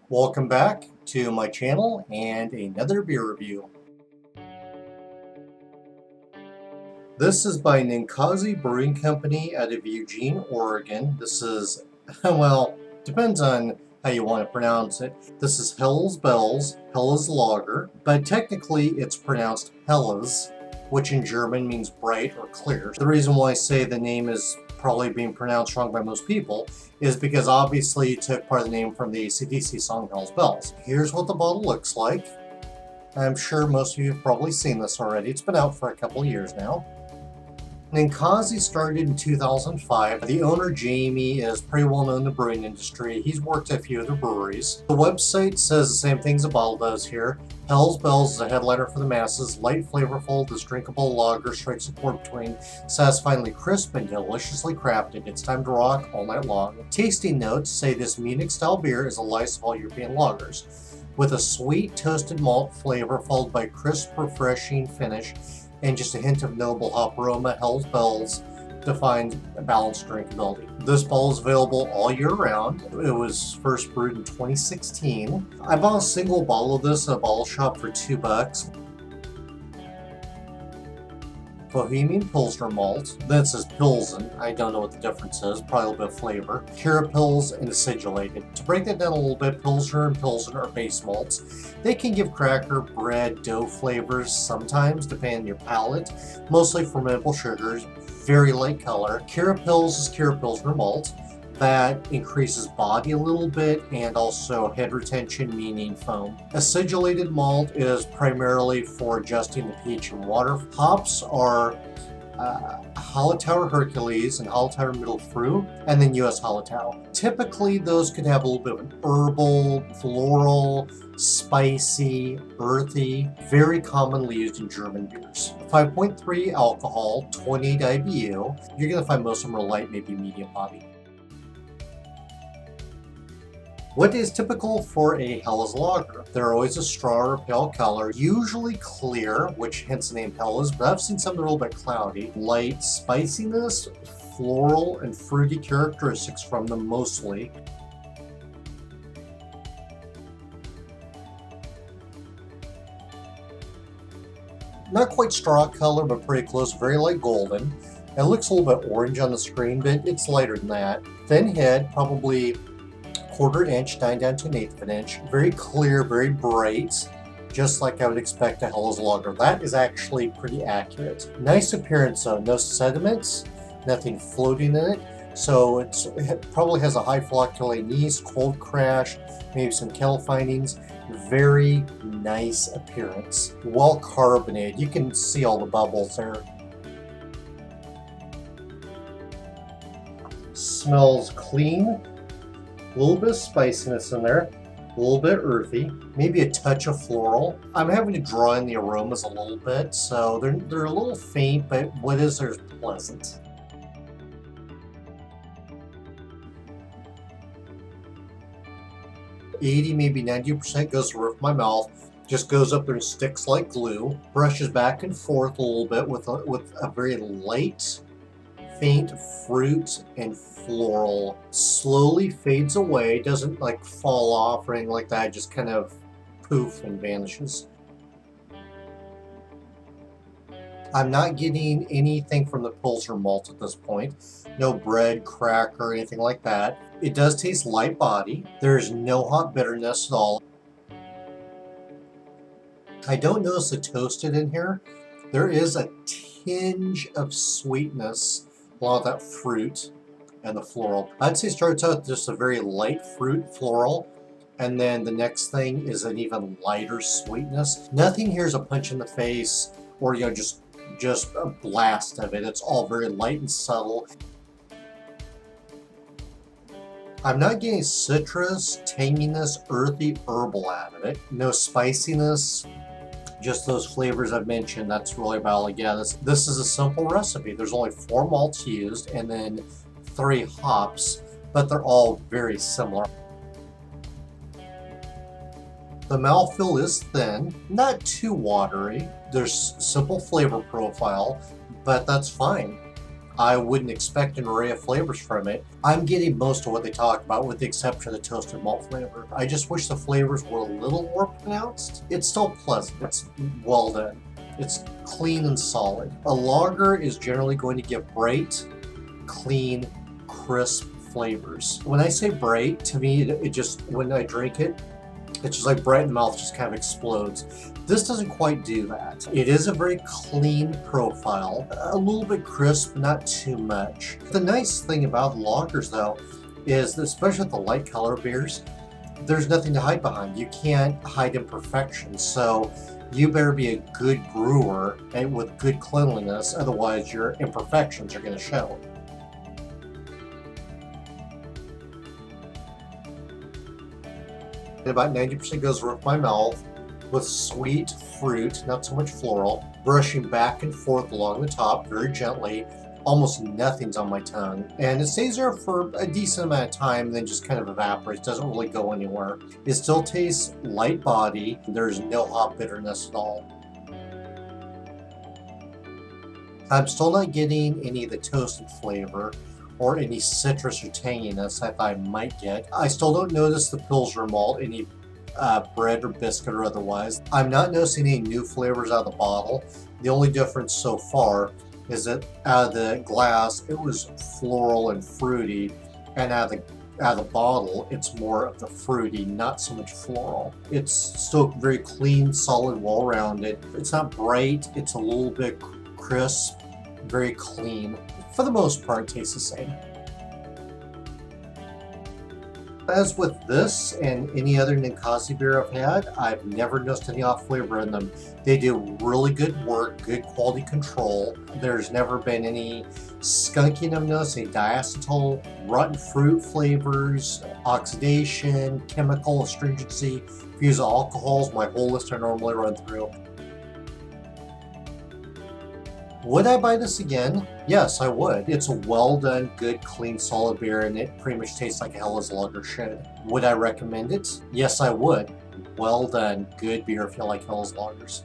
Welcome back to my channel and another beer review. This is by Ninkasi Brewing Company out of Eugene, Oregon. This is, well, depends on how you want to pronounce it. This is Helles Bells, Helles Lager, but technically it's pronounced Helles, which in German means bright or clear. The reason why I say the name is probably being pronounced wrong by most people is because obviously it took part of the name from the AC/DC song Hell's Bells. Here's what the bottle looks like. I'm sure most of you have probably seen this already. It's been out for a couple years now. Ninkasi started in 2005. The owner, Jamie, is pretty well known in the brewing industry. He's worked at a few other breweries. The website says the same things the bottle does here. Hell's Bells is a headliner for the masses. Light, flavorful, this drinkable lager strikes a chord between satisfyingly crisp and deliciously crafted. It's time to rock all night long. Tasting notes say this Munich-style beer is the lightest of all European lagers, with a sweet toasted malt flavor followed by crisp, refreshing finish and just a hint of noble hop aroma. Hell's Bells defines a balanced drinkability. This bottle is available all year round. It was first brewed in 2016. I bought a single bottle of this at a bottle shop for $2. Bohemian Pilsner malt. That says Pilsen. I don't know what the difference is. Probably a little bit of flavor. Carapils and acidulated. To break that down a little bit, Pilsner and Pilsen are base malts. They can give cracker, bread, dough flavors sometimes, depending on your palate. Mostly fermentable sugars. Very light color. Carapils is Pilsner malt. That increases body a little bit and also head retention, meaning foam. Acidulated malt is primarily for adjusting the pH in water. Hops are Hallertauer Hercules and Hallertauer Mittelfrüh, and then US Hallertau. Typically, those could have a little bit of an herbal, floral, spicy, earthy, very commonly used in German beers. 5.3 alcohol, 28 IBU. You're going to find most of them are light, maybe medium body. What is typical for a Helles lager? They're always a straw or pale color, usually clear, which hence the name Helles, but I've seen some that are a little bit cloudy. Light spiciness, floral, and fruity characteristics from them mostly. Not quite straw color, but pretty close, very light golden. It looks a little bit orange on the screen, but it's lighter than that. Thin head, probably quarter inch, down to 1/8 of an inch. Very clear, very bright, just like I would expect a Helles lager. That is actually pretty accurate. Nice appearance though, no sediments, nothing floating in it. So it probably has a high flocculate yeast, cold crash, maybe some kettle findings. Very nice appearance. Well carbonated. You can see all the bubbles there. Smells clean. A little bit of spiciness in there, a little bit earthy, maybe a touch of floral. I'm having to draw in the aromas a little bit, so they're a little faint, but what is there is pleasant. Maybe 90% goes to the roof of my mouth, just goes up there and sticks like glue, brushes back and forth a little bit with a very light, faint fruit and floral. Slowly fades away, doesn't like fall off or anything like that, just kind of poof and vanishes. I'm not getting anything from the Pilsner malt at this point. No bread, cracker, anything like that. It does taste light body. There's no hot bitterness at all. I don't notice the toasted in here. There is a tinge of sweetness along with that fruit and the floral. I'd say starts out just a very light fruit floral, and then the next thing is an even lighter sweetness. Nothing here is a punch in the face or just a blast of it. It's all very light and subtle. I'm not getting citrus, tanginess, earthy, herbal out of it. No spiciness. Just those flavors I've mentioned, that's really about all I get. This is a simple recipe. There's only 4 malts used and then 3 hops, but they're all very similar. The mouthfeel is thin, not too watery. There's simple flavor profile, but that's fine. I wouldn't expect an array of flavors from it. I'm getting most of what they talk about with the exception of the toasted malt flavor. I just wish the flavors were a little more pronounced. It's still pleasant. It's well done. It's clean and solid. A lager is generally going to give bright, clean, crisp flavors. When I say bright, to me, it just, when I drink it, it's just like bright in the mouth, just kind of explodes. This doesn't quite do that. It is a very clean profile, a little bit crisp, not too much. The nice thing about lagers though, is that especially with the light color beers, there's nothing to hide behind. You can't hide imperfections. So you better be a good brewer and with good cleanliness, otherwise your imperfections are going to show. And about 90% goes with my mouth with sweet fruit, not so much floral, brushing back and forth along the top very gently. Almost nothing's on my tongue, and it stays there for a decent amount of time and then just kind of evaporates, doesn't really go anywhere. It still tastes light body, there's no hop bitterness at all. I'm still not getting any of the toasted flavor or any citrus or tanginess that I might get. I still don't notice the Pilsner malt, any bread or biscuit or otherwise. I'm not noticing any new flavors out of the bottle. The only difference so far is that out of the glass it was floral and fruity, and out of the bottle it's more of the fruity, not so much floral. It's still very clean, solid, well-rounded. It's not bright, it's a little bit crisp, very clean. For the most part, it tastes the same. As with this and any other Ninkasi beer I've had, I've never noticed any off flavor in them. They do really good work, good quality control. There's never been any skunking I've noticed, any diacetyl, rotten fruit flavors, oxidation, chemical astringency, fused alcohols, my whole list I normally run through. Would I buy this again? Yes, I would. It's a well done, good, clean, solid beer, and it pretty much tastes like a Helles lager should. Would I recommend it? Yes, I would. Well done, good beer if you like Helles lagers.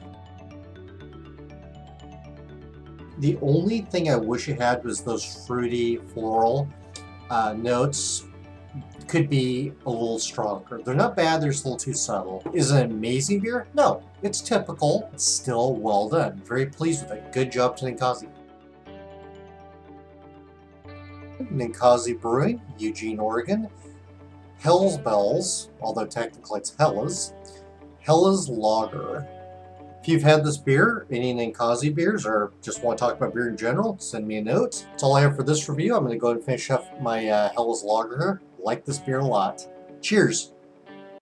The only thing I wish it had was those fruity, floral notes. Could be a little stronger. They're not bad, they're just a little too subtle. Is it an amazing beer? No, it's typical. It's still well done. Very pleased with it. Good job to Ninkasi. Ninkasi Brewing, Eugene, Oregon. Hell's Bells, although technically it's Helles. Helles Lager. If you've had this beer, any Ninkasi beers, or just want to talk about beer in general, send me a note. That's all I have for this review. I'm going to go ahead and finish up my Helles Lager here. Like this beer a lot. Cheers!